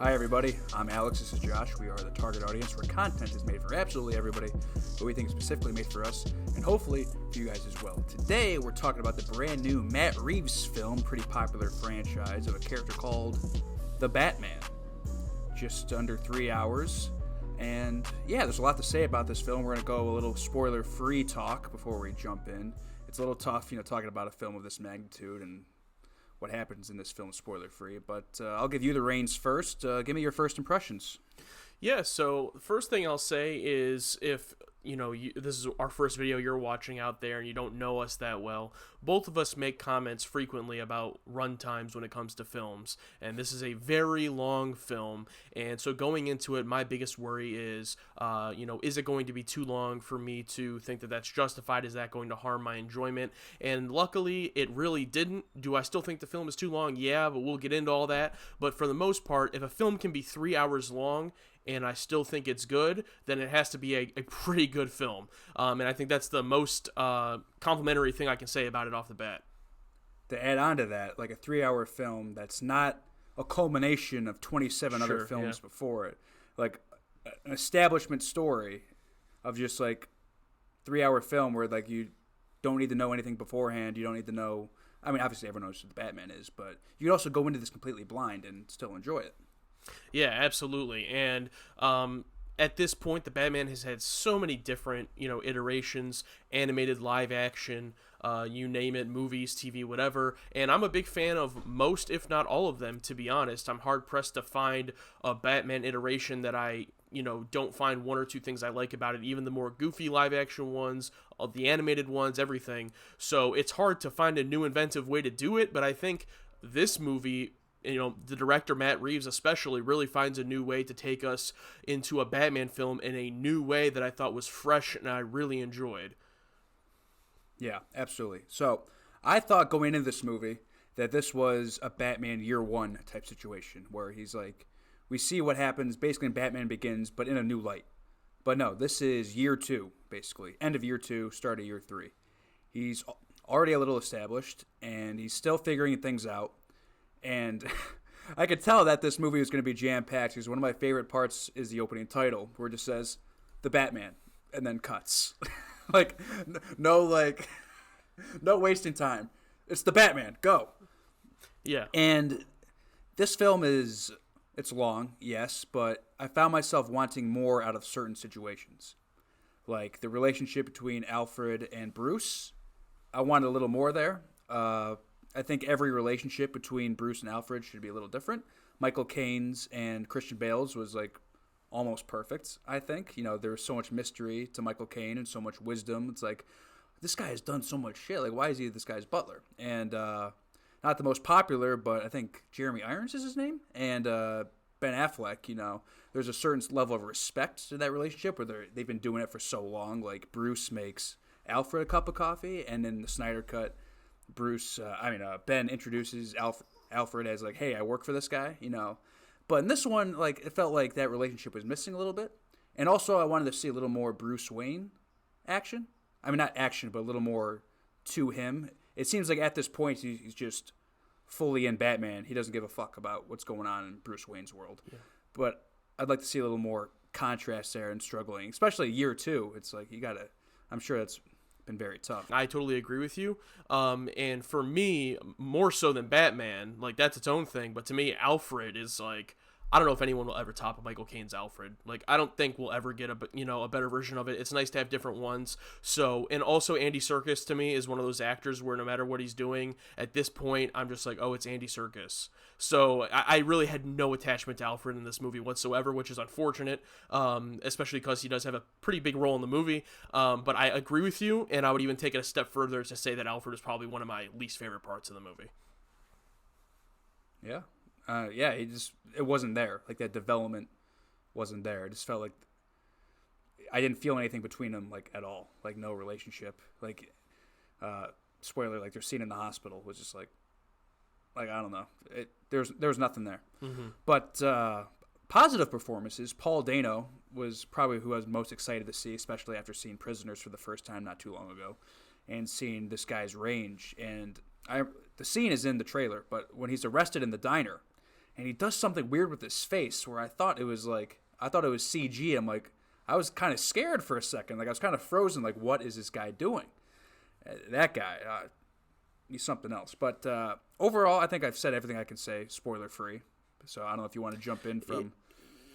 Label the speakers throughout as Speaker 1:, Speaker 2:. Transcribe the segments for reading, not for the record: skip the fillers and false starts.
Speaker 1: Hi, everybody. I'm Alex. This is Josh. We are the target audience where content is made for absolutely everybody, but we think is specifically made for us, and hopefully for you guys as well. Today, we're talking about the brand new Matt Reeves film, pretty popular franchise of a character called The Batman. Just under 3 hours. And yeah, there's a lot to say about this film. We're going to go a little spoiler-free talk before we jump in. It's a little tough, talking about a film of this magnitude and what happens in this film spoiler-free. But I'll give you the reins first. Give me your first impressions.
Speaker 2: Yeah, so the first thing I'll say is if, this is our first video you're watching out there and you don't know us that well, both of us make comments frequently about run times when it comes to films, and this is a very long film, and so going into it, my biggest worry is, is it going to be too long for me to think that that's justified? Is that going to harm my enjoyment? And luckily, it really didn't. Do I still think the film is too long? Yeah, but we'll get into all that. But for the most part, if a film can be 3 hours long, and I still think it's good, then it has to be a pretty good film. And I think that's the most complimentary thing I can say about it off the bat.
Speaker 1: To add on to that, like a 3 hour film that's not a culmination of 27 other films before it. Like an establishment story of just like 3 hour film where like you don't need to know anything beforehand. You don't need to know. I mean, obviously everyone knows who the Batman is, but you can also go into this completely blind and still enjoy it.
Speaker 2: Yeah, absolutely. And at this point, the Batman has had so many different, iterations, animated, live action, you name it, movies, TV, whatever. And I'm a big fan of most, if not all of them, to be honest. I'm hard-pressed to find a Batman iteration that I, don't find one or two things I like about it, even the more goofy live action ones, the animated ones, everything. So it's hard to find a new inventive way to do it, but I think this movie, the director, Matt Reeves especially, really finds a new way to take us into a Batman film in a new way that I thought was fresh and I really enjoyed.
Speaker 1: Yeah, absolutely. So I thought going into this movie that this was a Batman year one type situation where he's like, we see what happens basically in Batman Begins, but in a new light. But no, this is year two, basically. End of year two, start of year three. He's already a little established, and he's still figuring things out. And I could tell that this movie was going to be jam-packed because one of my favorite parts is the opening title where it just says, The Batman, and then cuts. No wasting time. It's The Batman, go.
Speaker 2: Yeah.
Speaker 1: And this film it's long, yes, but I found myself wanting more out of certain situations. Like the relationship between Alfred and Bruce, I wanted a little more there. I think every relationship between Bruce and Alfred should be a little different. Michael Caine's and Christian Bale's was like almost perfect, I think. There was so much mystery to Michael Caine and so much wisdom. It's like, this guy has done so much shit. Like, why is he this guy's butler? And not the most popular, but I think Jeremy Irons is his name. And Ben Affleck, there's a certain level of respect to that relationship where they've been doing it for so long. Like, Bruce makes Alfred a cup of coffee, and in the Snyder Cut, Ben introduces Alfred as like, hey, I work for this guy, But in this one, like, it felt like that relationship was missing a little bit. And also I wanted to see a little more Bruce Wayne action. I mean, not action, but a little more to him. It seems like at this point he's just fully in Batman. He doesn't give a fuck about what's going on in Bruce Wayne's world. Yeah. But I'd like to see a little more contrast there and struggling, especially year two. It's like I'm sure that's been very tough.
Speaker 2: I totally agree with you. And for me, more so than Batman, like that's its own thing. But to me, Alfred is like, I don't know if anyone will ever top Michael Caine's Alfred. Like, I don't think we'll ever get a better version of it. It's nice to have different ones. So, and also Andy Serkis to me is one of those actors where no matter what he's doing, at this point, I'm just like, oh, it's Andy Serkis. So I really had no attachment to Alfred in this movie whatsoever, which is unfortunate, especially because he does have a pretty big role in the movie. But I agree with you, and I would even take it a step further to say that Alfred is probably one of my least favorite parts of the movie.
Speaker 1: Yeah. It wasn't there. Like, that development wasn't there. It just felt like I didn't feel anything between them, like, at all. Like, no relationship. Like, spoiler, like, their scene in the hospital was just like I don't know. There was nothing there. Mm-hmm. But positive performances, Paul Dano was probably who I was most excited to see, especially after seeing Prisoners for the first time not too long ago, and seeing this guy's range. And the scene is in the trailer, but when he's arrested in the diner, and he does something weird with his face where I thought it was CG. I'm like, I was kind of scared for a second. Like, I was kind of frozen. Like, what is this guy doing? That guy, he's something else. But overall, I think I've said everything I can say, spoiler free. So I don't know if you want to jump in from.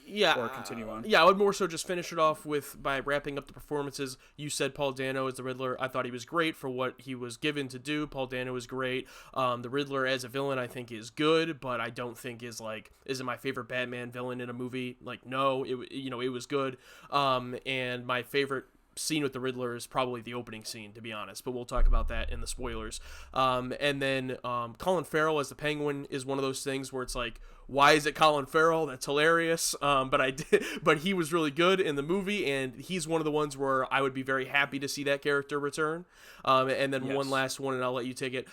Speaker 2: Yeah,
Speaker 1: or continue on.
Speaker 2: Yeah, I would more so just finish it off by wrapping up the performances. You said Paul Dano as the Riddler. I thought he was great for what he was given to do. Paul Dano was great. The Riddler as a villain, I think, is good, but I don't think isn't my favorite Batman villain in a movie. Like, no, it was good. And my favorite scene with the Riddler is probably the opening scene, to be honest, but we'll talk about that in the spoilers. And then Colin Farrell as the Penguin is one of those things where it's like, why is it Colin Farrell? That's hilarious. But he was really good in the movie, and he's one of the ones where I would be very happy to see that character return. And then
Speaker 1: Yes.
Speaker 2: one last one, and I'll let you take it.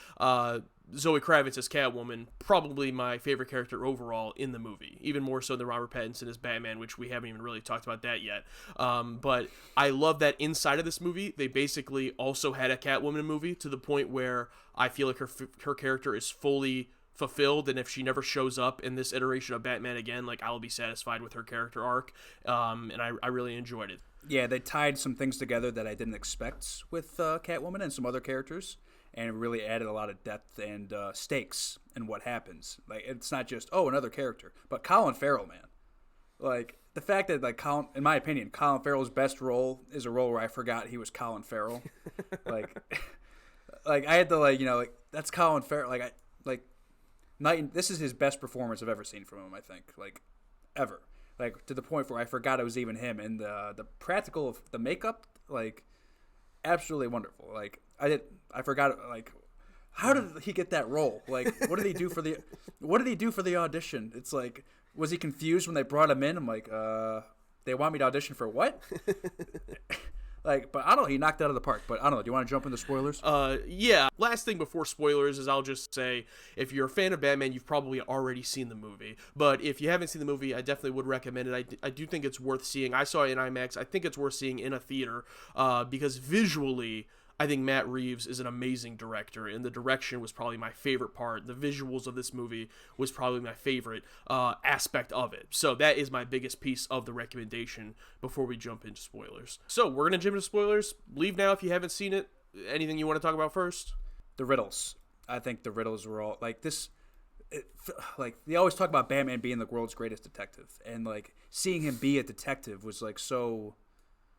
Speaker 2: Zoe Kravitz as Catwoman, probably my favorite character overall in the movie, even more so than Robert Pattinson as Batman, which we haven't even really talked about that yet. But I love that inside of this movie, they basically also had a Catwoman movie to the point where I feel like her character is fully fulfilled, and if she never shows up in this iteration of Batman again, like, I'll be satisfied with her character arc. And I really enjoyed it.
Speaker 1: Yeah, they tied some things together that I didn't expect with Catwoman and some other characters, and it really added a lot of depth and stakes in what happens. Like, it's not just, another character, but Colin Farrell, man. Like, the fact that, like, in my opinion, Colin Farrell's best role is a role where I forgot he was Colin Farrell. like I had to, that's Colin Farrell. This is his best performance I've ever seen from him, I think. Like, ever. Like, to the point where I forgot it was even him. And the practical of the makeup, like, absolutely wonderful. Like, I forgot, like, how did he get that role? Like, what did he do for the audition? It's like, was he confused when they brought him in? I'm like, they want me to audition for what? Like, but I don't know. He knocked it out of the park. But I don't know. Do you want to jump into spoilers?
Speaker 2: Yeah. Last thing before spoilers is I'll just say, if you're a fan of Batman, you've probably already seen the movie. But if you haven't seen the movie, I definitely would recommend it. I do think it's worth seeing. I saw it in IMAX. I think it's worth seeing in a theater because visually, I think Matt Reeves is an amazing director, and the direction was probably my favorite part. The visuals of this movie was probably my favorite aspect of it. So that is my biggest piece of the recommendation before we jump into spoilers. So we're going to jump into spoilers. Leave now if you haven't seen it. Anything you want to talk about first?
Speaker 1: The riddles. I think the riddles were all, like, they always talk about Batman being the world's greatest detective, and, like, seeing him be a detective was, like, so,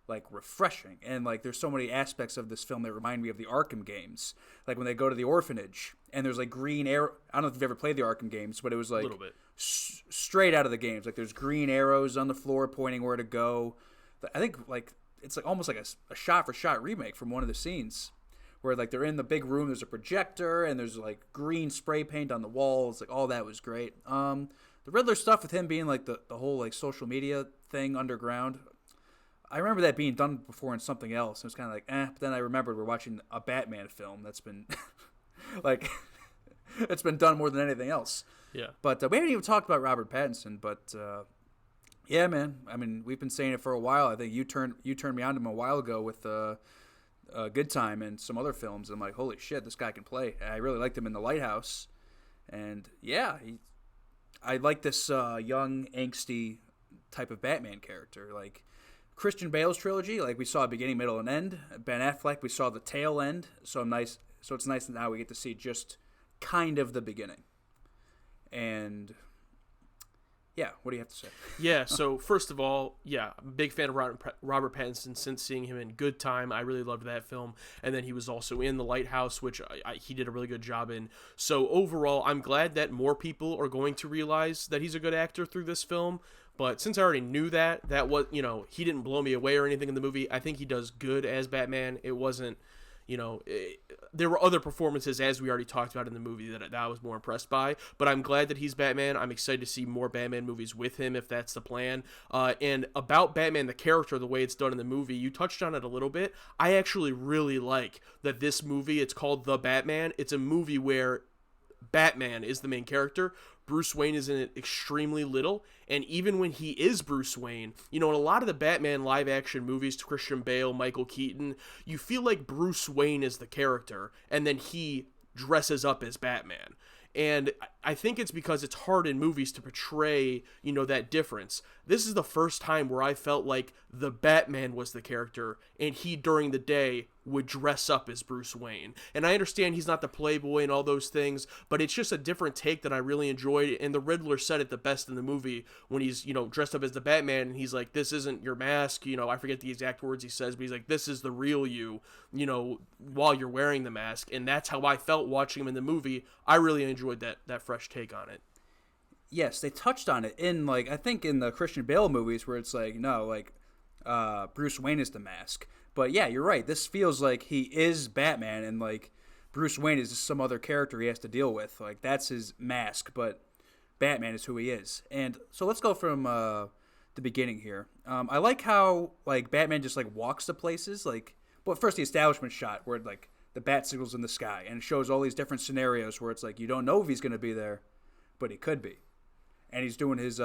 Speaker 1: like, refreshing. And, like, there's so many aspects of this film that remind me of the Arkham games. Like, when they go to the orphanage and there's, like, green arrow. I don't know if you've ever played the Arkham games, but it was, like,
Speaker 2: a little bit
Speaker 1: straight out of the games. Like, there's green arrows on the floor pointing where to go. I think, like, it's, like, almost like a shot-for-shot remake from one of the scenes where, like, they're in the big room, there's a projector, and there's, like, green spray paint on the walls. Like, all that was great. The Riddler stuff with him being, like, the whole, like, social media thing underground, I remember that being done before in something else. It was kind of like, but then I remembered we're watching a Batman film that's been, like, it's been done more than anything else.
Speaker 2: Yeah.
Speaker 1: But we haven't even talked about Robert Pattinson. But yeah, man. I mean, we've been saying it for a while. I think you turned me on to him a while ago with Good Time and some other films. I'm like, holy shit, this guy can play. I really liked him in The Lighthouse. And yeah, I like this young, angsty type of Batman character. Like, Christian Bale's trilogy, like, we saw beginning, middle, and end. Ben Affleck, we saw the tail end. So it's nice that now we get to see just kind of the beginning. And yeah, what do you have to say?
Speaker 2: Yeah, so first of all, yeah, big fan of Robert Pattinson since seeing him in Good Time. I really loved that film. And then he was also in The Lighthouse, which he did a really good job in. So overall, I'm glad that more people are going to realize that he's a good actor through this film. But since I already knew that was, he didn't blow me away or anything in the movie. I think he does good as Batman. It wasn't, there were other performances, as we already talked about in the movie, that I was more impressed by. But I'm glad that he's Batman. I'm excited to see more Batman movies with him, if that's the plan. And about Batman, the character, the way it's done in the movie, you touched on it a little bit. I actually really like that this movie, it's called The Batman. It's a movie where Batman is the main character. Bruce Wayne is in it extremely little, and even when he is Bruce Wayne, in a lot of the Batman live-action movies, Christian Bale, Michael Keaton, you feel like Bruce Wayne is the character, and then he dresses up as Batman. And I think it's because it's hard in movies to portray, that difference. This is the first time where I felt like the Batman was the character, and he, during the day, would dress up as Bruce Wayne. And I understand he's not the playboy and all those things, but it's just a different take that I really enjoyed. And the Riddler said it the best in the movie when he's, dressed up as the Batman, and he's like, this isn't your mask, I forget the exact words he says, but he's like, this is the real you, while you're wearing the mask. And that's how I felt watching him in the movie. I really enjoyed that fresh take on it.
Speaker 1: Yes, they touched on it in, like, I think in the Christian Bale movies where it's like, no, like, Bruce Wayne is the mask. But yeah, you're right. This feels like he is Batman, and like Bruce Wayne is just some other character he has to deal with. Like that's his mask, but Batman is who he is. And so let's go from the beginning here. I like how like Batman just like walks to places. Like, well, first the establishment shot where like the bat signal's in the sky, and it shows all these different scenarios where it's like you don't know if he's going to be there, but he could be. And he's doing his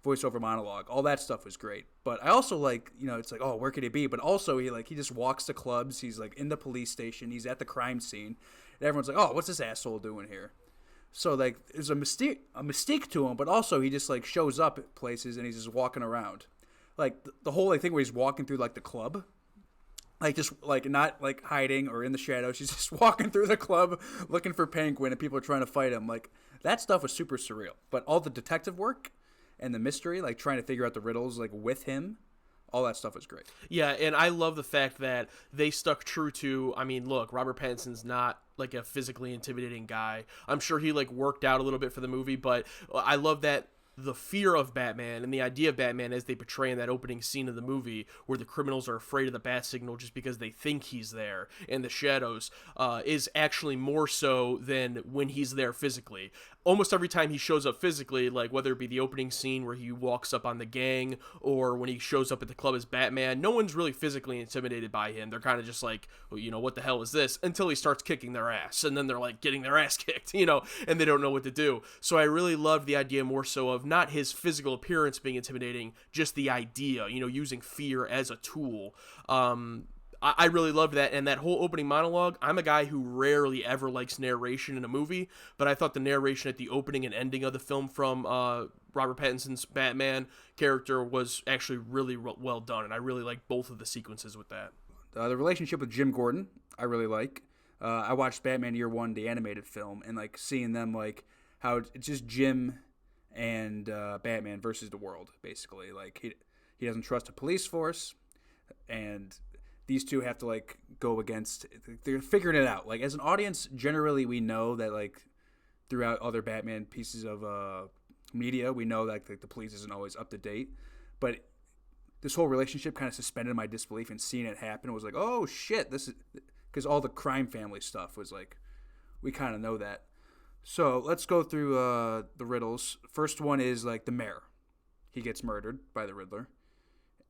Speaker 1: voiceover monologue. All that stuff was great. But I also like, it's like, oh, where could he be? But also he just walks to clubs. He's like in the police station. He's at the crime scene. And everyone's like, oh, what's this asshole doing here? So like there's a mystique to him, but also he just like shows up at places and he's just walking around. Like the whole thing where he's walking through like the club. Like just like not like hiding or in the shadows. He's just walking through the club looking for Penguin and people are trying to fight him. Like that stuff was super surreal. But all the detective work and the mystery, like trying to figure out the riddles like with him, all that stuff was great.
Speaker 2: Yeah, and I love the fact that they stuck true to, look, Robert Pattinson's not like a physically intimidating guy. I'm sure he like worked out a little bit for the movie, but I love that the fear of Batman and the idea of Batman as they portray in that opening scene of the movie where the criminals are afraid of the bat signal just because they think he's there in the shadows is actually more so than when he's there physically. Almost every time he shows up physically, like whether it be the opening scene where he walks up on the gang or when he shows up at the club as Batman, no one's really physically intimidated by him. They're kind of just like, well, what the hell is this? Until he starts kicking their ass. And then they're like getting their ass kicked, and they don't know what to do. So I really loved the idea more so of not his physical appearance being intimidating, just the idea, using fear as a tool. I really loved that, and that whole opening monologue, I'm a guy who rarely ever likes narration in a movie, but I thought the narration at the opening and ending of the film from Robert Pattinson's Batman character was actually really well done, and I really liked both of the sequences with that.
Speaker 1: The relationship with Jim Gordon, I really like. I watched Batman Year One, the animated film, and like seeing them like how it's just Jim and Batman versus the world, basically. Like he doesn't trust a police force, and these two have to like go against. They're figuring it out. Like as an audience, generally we know that like throughout other Batman pieces of media, we know that like, the police isn't always up to date. But this whole relationship kind of suspended my disbelief, and seeing it happen was like, oh shit, this is because all the crime family stuff was like, we kind of know that. So let's go through the riddles. First one is like the mayor. He gets murdered by the Riddler,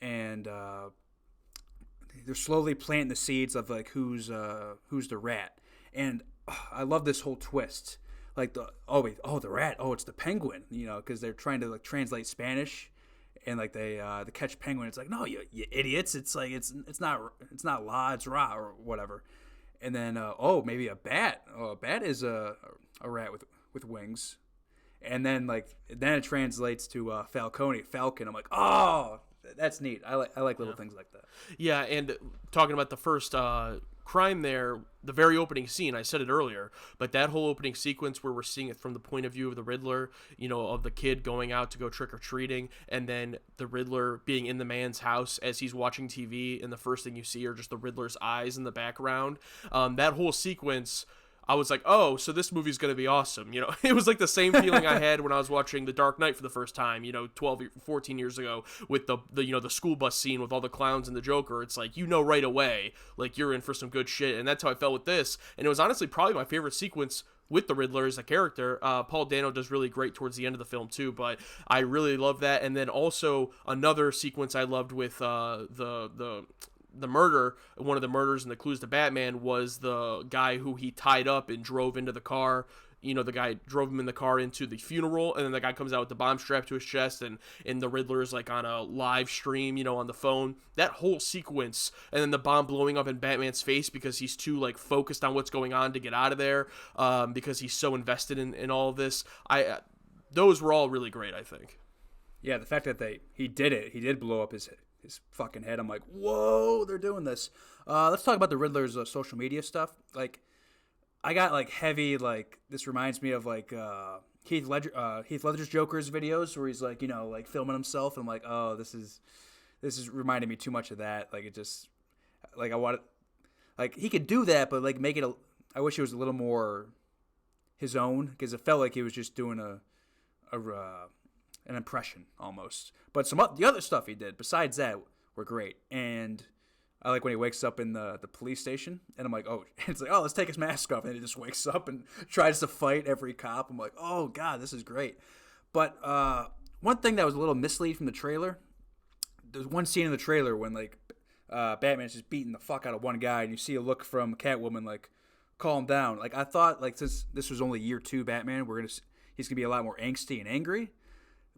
Speaker 1: and they're slowly planting the seeds of like who's the rat. And I love this whole twist. Like the rat. Oh, it's the Penguin. Because they're trying to like translate Spanish, and like they catch Penguin. It's like, no, you idiots. It's like it's not la, it's ra or whatever. And then maybe a bat. Oh, a bat is a rat with wings. And then it translates to Falcone, Falcon. I'm like, oh, that's neat. I like little things like that. Yeah,
Speaker 2: and talking about the first crime there, the very opening scene, I said it earlier, but that whole opening sequence where we're seeing it from the point of view of the Riddler, of the kid going out to go trick-or-treating, and then the Riddler being in the man's house as he's watching TV, and the first thing you see are just the Riddler's eyes in the background. That whole sequence, I was like, oh, so this movie's going to be awesome. It was like the same feeling I had when I was watching The Dark Knight for the first time, 12, 14 years ago with the school bus scene with all the clowns and the Joker. It's like, right away, like you're in for some good shit. And that's how I felt with this. And it was honestly probably my favorite sequence with the Riddler as a character. Paul Dano does really great towards the end of the film too, but I really love that. And then also another sequence I loved with the murder, one of the murders and the clues to Batman was the guy who he tied up and drove into the car the guy drove him in the car into the funeral, and then the guy comes out with the bomb strapped to his chest, and the Riddler's like on a live stream, on the phone. That whole sequence, and then the bomb blowing up in Batman's face because he's too like focused on what's going on to get out of there, because he's so invested in all of this. Those were all really great, I think.
Speaker 1: Yeah, the fact that he did blow up his fucking head. I'm like, whoa, they're doing this. Let's talk about the Riddler's social media stuff. Like, I got like heavy, like, this reminds me of like Heath Ledger's Joker's videos where he's like, like filming himself, and I'm like, oh, this is reminding me too much of that. Like, it just, like, I wanted, like, he could do that, but like make it I wish it was a little more his own, because it felt like he was just doing an impression almost. But the other stuff he did besides that were great. And I like when he wakes up in the police station, and I'm like, oh, it's like, oh, let's take his mask off, and he just wakes up and tries to fight every cop. I'm like, oh god, this is great. But one thing that was a little misleading from the trailer, there's one scene in the trailer when like Batman's just beating the fuck out of one guy, and you see a look from Catwoman like, calm down. Like, I thought, like, since this was only year 2 Batman, he's gonna be a lot more angsty and angry.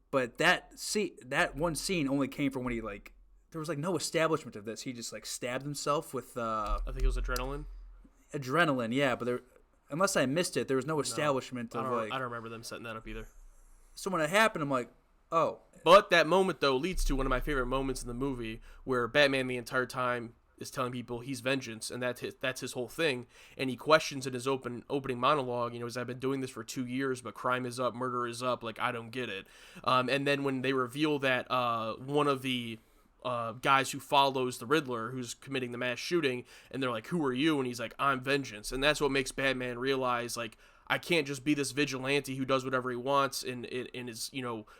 Speaker 1: But that one scene only came from when he like, there was like no establishment of this. He just like stabbed himself with
Speaker 2: I think it was adrenaline.
Speaker 1: Adrenaline, yeah. But unless I missed it, there was no establishment of like.
Speaker 2: I don't remember them setting that up either.
Speaker 1: So when it happened, I'm like, oh.
Speaker 2: But that moment though leads to one of my favorite moments in the movie, where Batman the entire time is telling people he's vengeance, and that's his whole thing. And he questions in his opening monologue, as I've been doing this for 2 years, but crime is up, murder is up, like, I don't get it. And then when they reveal that one of the guys who follows the Riddler, who's committing the mass shooting, and they're like, who are you? And he's like, I'm vengeance. And that's what makes Batman realize, like, I can't just be this vigilante who does whatever he wants in his,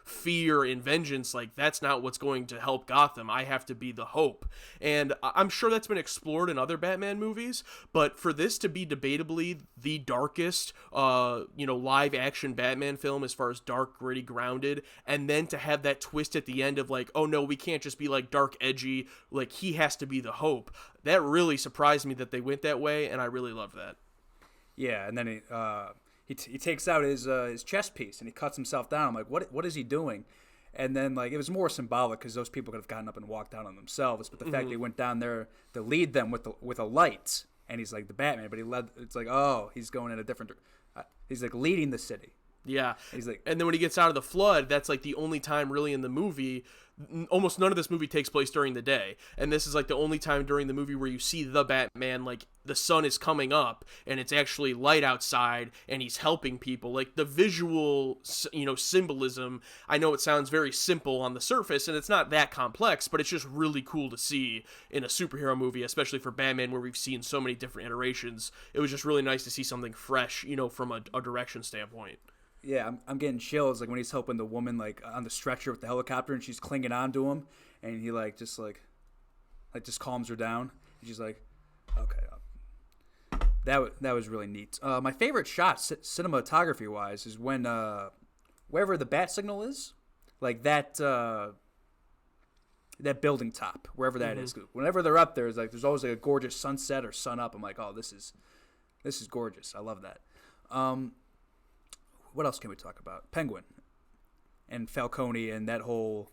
Speaker 2: fear and vengeance. Like, that's not what's going to help Gotham. I have to be the hope. And I'm sure that's been explored in other Batman movies, but for this to be debatably the darkest, live action Batman film as far as dark, gritty, grounded, and then to have that twist at the end of like, oh no, we can't just be like dark, edgy, like he has to be the hope. That really surprised me that they went that way, and I really love that.
Speaker 1: Yeah, and then he takes out his chest piece and he cuts himself down. I'm like, what is he doing? And then like it was more symbolic because those people could have gotten up and walked down on themselves, but the fact that he went down there to lead them with a light, and he's like the Batman, but it's like, oh, he's going in a different. He's like leading the city.
Speaker 2: Yeah,
Speaker 1: he's like,
Speaker 2: and then when he gets out of the flood, that's like the only time really in the movie. Almost none of this movie takes place during the day, and this is like the only time during the movie where you see the Batman, like the sun is coming up and it's actually light outside and he's helping people. Like the visual symbolism, I know it sounds very simple on the surface and it's not that complex, but it's just really cool to see in a superhero movie, especially for Batman, where we've seen so many different iterations. It was just really nice to see something fresh, from a direction standpoint.
Speaker 1: Yeah, I'm getting chills like when he's helping the woman like on the stretcher with the helicopter, and she's clinging on to him, and he like just calms her down, and she's like, okay. That was really neat. My favorite shot, cinematography wise, is when wherever the bat signal is, like that building top, wherever that is. Whenever they're up there, it's like there's always like a gorgeous sunset or sun up. I'm like, oh, this is gorgeous. I love that. What else can we talk about? Penguin and Falcone and that whole...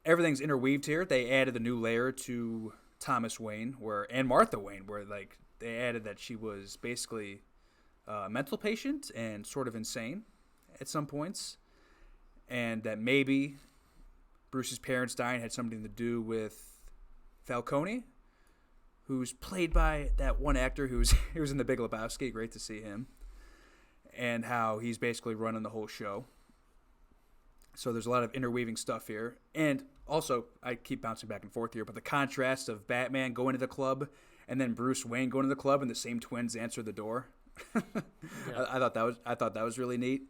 Speaker 1: Everything's interweaved here. They added a new layer to Thomas Wayne and Martha Wayne, where like they added that she was basically a mental patient and sort of insane at some points, and that maybe Bruce's parents dying had something to do with Falcone, who's played by that one actor who was in The Big Lebowski. Great to see him. And how he's basically running the whole show. So there's a lot of interweaving stuff here. And also, I keep bouncing back and forth here, but the contrast of Batman going to the club and then Bruce Wayne going to the club and the same twins answer the door. Yeah. I thought that was really neat.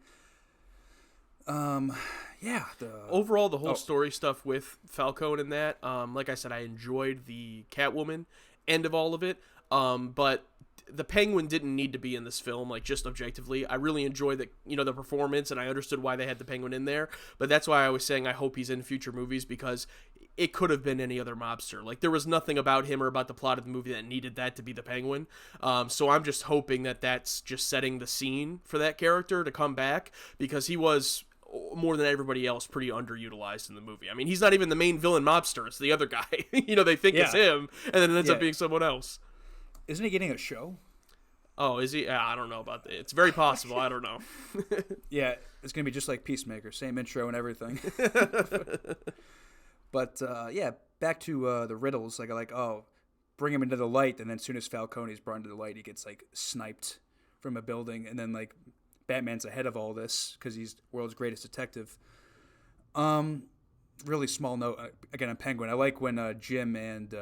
Speaker 1: Yeah.
Speaker 2: Overall, the whole story stuff with Falcone and that, like I said, I enjoyed the Catwoman end of all of it. But the Penguin didn't need to be in this film, like just objectively. I really enjoyed the performance, and I understood why they had the Penguin in there. But that's why I was saying I hope he's in future movies, because it could have been any other mobster. Like, there was nothing about him or about the plot of the movie that needed that to be the Penguin. So I'm just hoping that that's just setting the scene for that character to come back, because he was, more than everybody else, pretty underutilized in the movie. I mean, he's not even the main villain mobster. It's the other guy. They think it's him, and then it ends up being someone else.
Speaker 1: Isn't he getting a show?
Speaker 2: Oh, is he? I don't know about that. It's very possible. I don't know.
Speaker 1: Yeah, it's going to be just like Peacemaker. Same intro and everything. But, back to the riddles. Bring him into the light, and then as soon as Falcone's brought into the light, he gets, sniped from a building, and then, Batman's ahead of all this because he's the world's greatest detective. Really small note, again, on Penguin. I like when Jim and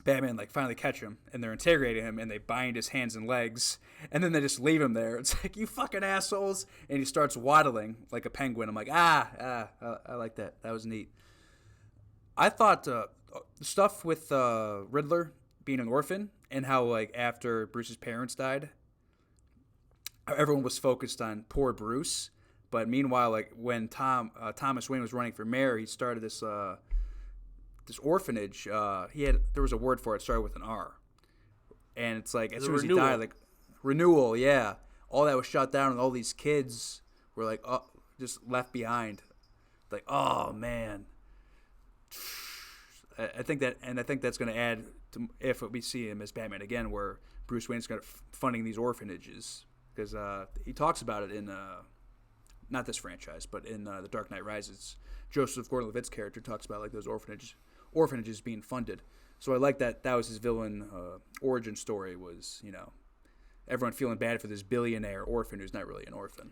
Speaker 1: Batman finally catch him, and they're interrogating him, and they bind his hands and legs, and then they just leave him there. It's like, you fucking assholes. And he starts waddling like a penguin. I'm like, I like that. That was neat. I thought the stuff with Riddler being an orphan, and how after Bruce's parents died, everyone was focused on poor Bruce. But meanwhile, when Thomas Wayne was running for mayor, he started this orphanage. There was a word for it, started with an R, and it's as soon as he died, renewal. Yeah, all that was shut down, and all these kids were just left behind. Oh man, I think that's going to add to if we see him as Batman again, where Bruce Wayne's going to funding these orphanages, because he talks about it in not this franchise, but in The Dark Knight Rises. Joseph Gordon-Levitt's character talks about those orphanages being funded. So I like that was his villain origin story, was everyone feeling bad for this billionaire orphan who's not really an orphan.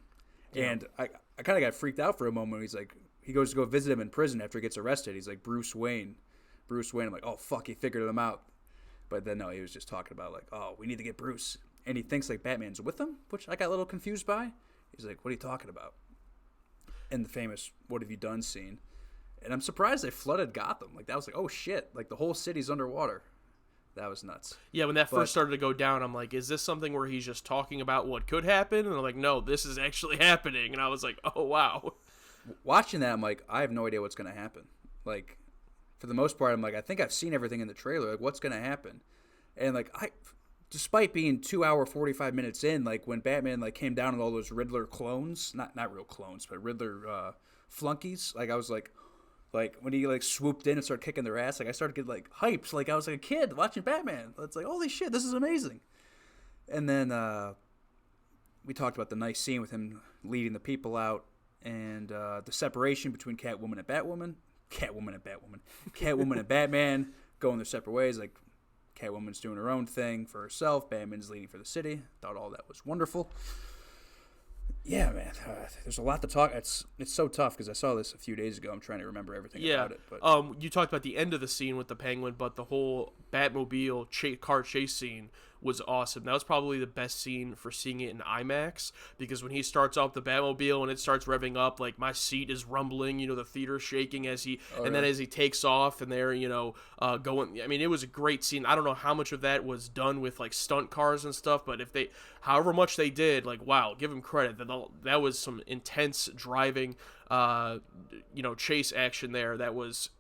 Speaker 1: Yeah. And I kind of got freaked out for a moment. He goes to go visit him in prison after he gets arrested. He's like, Bruce Wayne. I'm like, oh fuck, he figured him out. But then no, he was just talking about oh, we need to get Bruce, and he thinks Batman's with him, which I got a little confused by. He's like, what are you talking about? In the famous "What have you done" scene. And I'm surprised they flooded Gotham. That was oh shit, the whole city's underwater. That was nuts.
Speaker 2: Yeah, when that first started to go down, I'm like, is this something where he's just talking about what could happen? And I'm like, no, this is actually happening. And I was like, oh wow.
Speaker 1: Watching that, I'm like, I have no idea what's going to happen. For the most part, I'm like, I think I've seen everything in the trailer. What's going to happen? And despite being 2 hour 45 minutes in, when Batman came down with all those Riddler clones, not real clones, but Riddler flunkies, I was when he swooped in and started kicking their ass, I started to get hyped, I was a kid watching Batman. It's holy shit, this is amazing. And then we talked about the nice scene with him leading the people out, and the separation between Catwoman and Batman going their separate ways. Catwoman's doing her own thing for herself, Batman's leading for the city. Thought all that was wonderful. Yeah, man, there's a lot to talk. It's so tough because I saw this a few days ago. I'm trying to remember everything about it. But
Speaker 2: you talked about the end of the scene with the Penguin, but the whole Batmobile car chase scene was awesome. That was probably the best scene for seeing it in IMAX, because when he starts off the Batmobile and it starts revving up, my seat is rumbling, the theater's shaking as he, then as he takes off and they're, going. I mean, it was a great scene. I don't know how much of that was done with stunt cars and stuff, but however much they did, wow, give him credit. That was some intense driving, chase action there.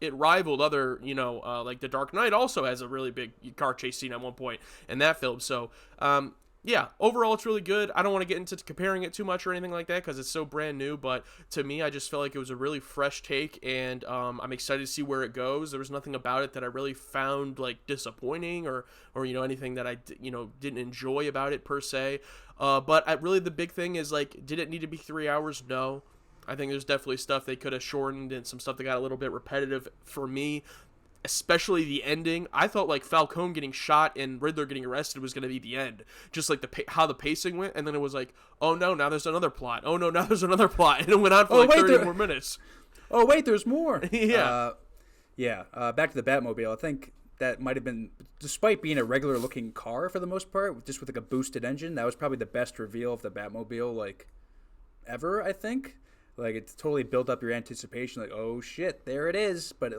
Speaker 2: It rivaled other, The Dark Knight also has a really big car chase scene at one point in that film. So, overall it's really good. I don't want to get into comparing it too much or anything like that because it's so brand new, but to me, I just felt like it was a really fresh take, and I'm excited to see where it goes. There was nothing about it that I really found disappointing or anything that I didn't enjoy about it per se. But really the big thing is did it need to be 3 hours? No. I think there's definitely stuff they could have shortened and some stuff that got a little bit repetitive for me, especially the ending. I thought Falcone getting shot and Riddler getting arrested was going to be the end, just how the pacing went, and then it was oh no, now there's another plot. Oh no, now there's another plot, and it went on for 30 more minutes.
Speaker 1: Oh wait, there's more.
Speaker 2: Yeah.
Speaker 1: Back to the Batmobile. I think that might have been, despite being a regular looking car for the most part, just with a boosted engine, that was probably the best reveal of the Batmobile ever, I think. It totally built up your anticipation, oh shit, there it is. But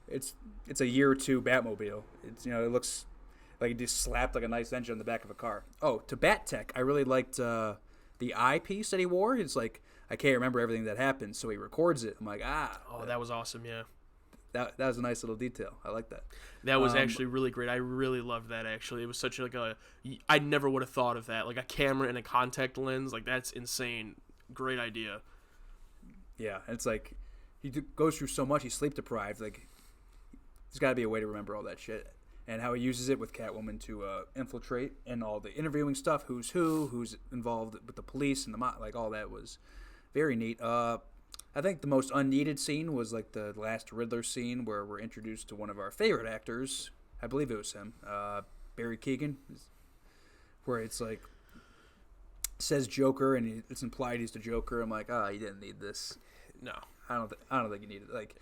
Speaker 1: it's a year or two Batmobile. It's it looks like it just slapped a nice engine on the back of a car. Oh, to Bat Tech, I really liked the eyepiece that he wore. It's I can't remember everything that happened, so he records it. I'm
Speaker 2: oh, that was awesome. Yeah.
Speaker 1: that was a nice little detail. I like that.
Speaker 2: That was actually really great. I really loved that, actually. It was such like I never would have thought of that. Like a camera and a contact lens. Like, that's insane. Great idea.
Speaker 1: Yeah, and it's like he goes through so much. He's sleep deprived. Like, there's got to be a way to remember all that shit. And how he uses it with Catwoman to infiltrate and all the interviewing stuff. Who's involved with the police and like all that was very neat. I think the most unneeded scene was like the last Riddler scene where we're introduced to one of our favorite actors. I believe it was him, Barry Keoghan, where it's like says Joker and it's implied he's the Joker. I'm like, you didn't need this.
Speaker 2: No,
Speaker 1: I don't think you need it. Like,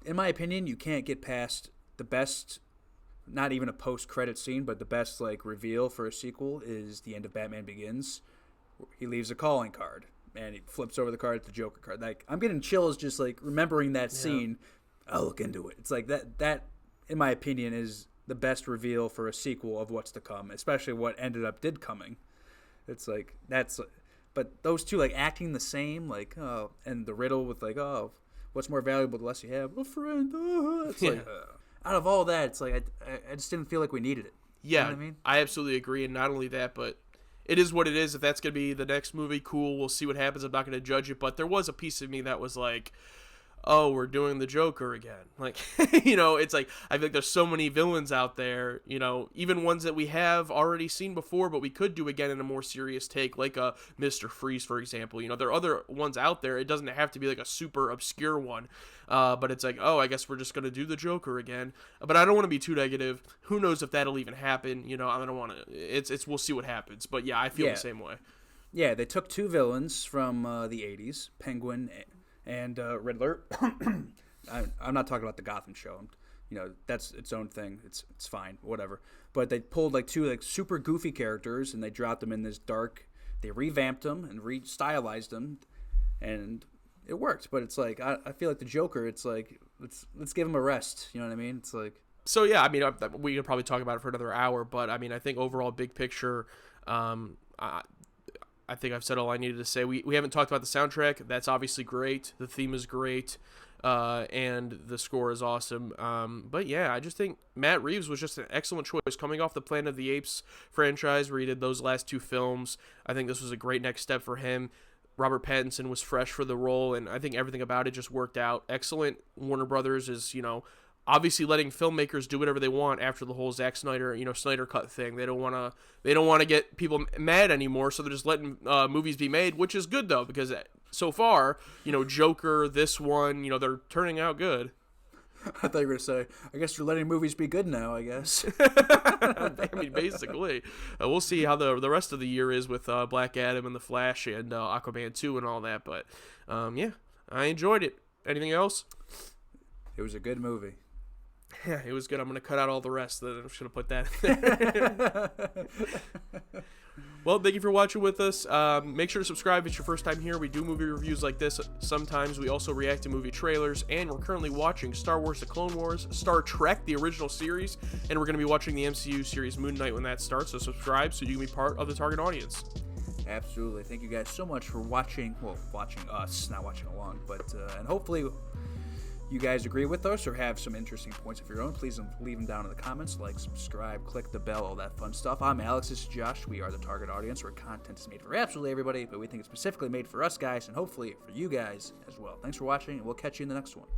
Speaker 1: in my opinion, you can't get past the best. Not even a post-credit scene, but the best like reveal for a sequel is the end of Batman Begins. He leaves a calling card. And he flips over the card. It's the Joker card. Like, I'm getting chills just like remembering that scene. I'll look into it. It's like that, in my opinion, is the best reveal for a sequel of what's to come, especially what did coming. It's like but those two like acting the same, like and the riddle with like what's more valuable the less you have, a friend. It's like out of all that, it's like I just didn't feel like we needed it.
Speaker 2: Yeah,
Speaker 1: you know what I mean,
Speaker 2: I absolutely agree, and not only that, but. It is what it is. If that's going to be the next movie, cool. We'll see what happens. I'm not going to judge it. But there was a piece of me that was like, oh, we're doing the Joker again. Like, it's like, I think there's so many villains out there, even ones that we have already seen before, but we could do again in a more serious take, like a Mr. Freeze, for example. There are other ones out there. It doesn't have to be like a super obscure one. But it's like, I guess we're just going to do the Joker again. But I don't want to be too negative. Who knows if that'll even happen? I don't want to, we'll see what happens. But yeah, I feel the same way.
Speaker 1: Yeah, they took two villains from the 80s, Penguin and Riddler. I'm not talking about the Gotham show. That's its own thing. It's fine, whatever. But they pulled like two like super goofy characters and they dropped them in this dark. They revamped them and re-stylized them, and it worked. But it's like I feel like the Joker. It's like let's give him a rest. You know what I mean? It's like.
Speaker 2: So yeah, I mean, we could probably talk about it for another hour, but I mean, I think overall, big picture, I think I've said all I needed to say. We haven't talked about the soundtrack. That's obviously great. The theme is great, and the score is awesome. But yeah, I just think Matt Reeves was just an excellent choice. Coming off the Planet of the Apes franchise where he did those last two films, I think this was a great next step for him. Robert Pattinson was fresh for the role, and I think everything about it just worked out. Excellent. Warner Brothers is, obviously letting filmmakers do whatever they want after the whole Zack Snyder, Snyder Cut thing. They don't want to get people mad anymore, so they're just letting movies be made, which is good though, because so far, Joker, this one, they're turning out good.
Speaker 1: I thought you were going to say, I guess you're letting movies be good now, I guess.
Speaker 2: I mean, basically. We'll see how the rest of the year is with Black Adam and The Flash and Aquaman 2 and all that, but yeah, I enjoyed it. Anything else?
Speaker 1: It was a good movie.
Speaker 2: Yeah, it was good. I'm going to cut out all the rest. I'm just going to put that in there. Well, thank you for watching with us. Make sure to subscribe if it's your first time here. We do movie reviews like this sometimes. We also react to movie trailers, and we're currently watching Star Wars The Clone Wars, Star Trek, the original series, and we're going to be watching the MCU series Moon Knight when that starts, so subscribe so you can be part of the target audience.
Speaker 1: Absolutely. Thank you guys so much for watching us, not watching along, but and hopefully you guys agree with us or have some interesting points of your own. Please leave them down in the comments. Like, subscribe, click the bell, all that fun stuff. I'm Alex. This is Josh. We are the target audience where content is made for absolutely everybody, but we think it's specifically made for us guys and hopefully for you guys as well. Thanks for watching, and we'll catch you in the next one.